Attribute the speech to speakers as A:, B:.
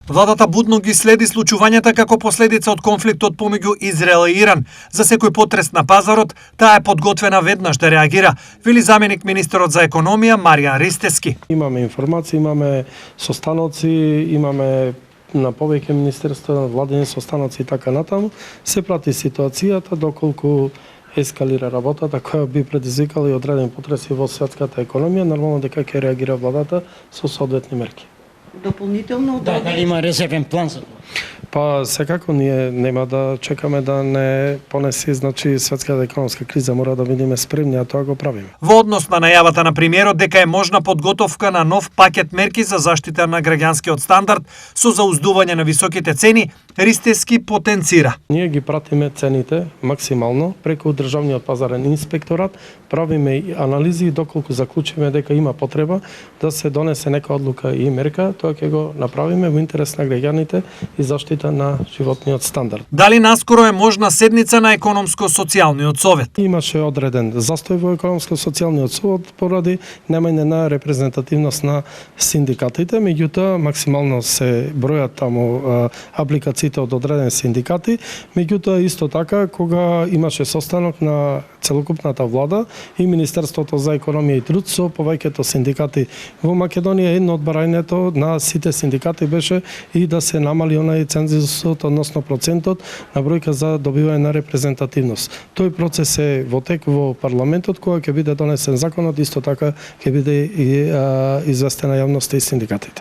A: Владата будно ги следи случувањата како последица од конфликтот помеѓу Израел и Иран. За секој потрес на пазарот, таа е подготвена веднаш да реагира, вели заменик министерот за економија Маријан Ристевски.
B: Имаме информации, имаме состаноци, имаме на повеќе министерства, на владени состаноци и така натаму. Се прати ситуацијата доколку ескалира работата која би предизвикала и одредени потреси во светската економија, нормално дека ќе реагира владата со соодветни мерки.
C: Дополнително
D: дали има резервен план за тоа?
B: Па секако ние нема да чекаме да не понеси, значи светската економска криза, мора да бидеме спремни, а тоа го правиме.
A: Во однос на најавата на премиерот дека е можна подготовка на нов пакет мерки за заштита на граѓанскиот стандард со зауздување на високите цени, Ристевски потенцира.
B: Ние ги пратиме цените максимално преку државниот пазарен инспекторат, правиме и анализи и доколку заклучиме дека има потреба да се донесе нека одлука и мерка, тоа ќе го направиме во интерес на граѓаните и заштита на животниот стандард.
A: Дали наскоро е можна седница на економско-социјалниот совет?
B: Имаше одреден застој во економско-социјалниот совет поради немање на репрезентативност на синдикатите, меѓутоа максимално се бројат таму апликациите од одредени синдикати, меѓутоа исто така кога имаше состанок на целокупната влада и Министерството за економија и труд со повеќето синдикати во Македонија, едно од барањето на сите синдикати беше и да се намали онај цензусот, односно процентот на бројка за добивање на репрезентативност. Тој процес е во тек во парламентот, кога ќе биде донесен законот, исто така ќе биде и известена јавноста и синдикатите.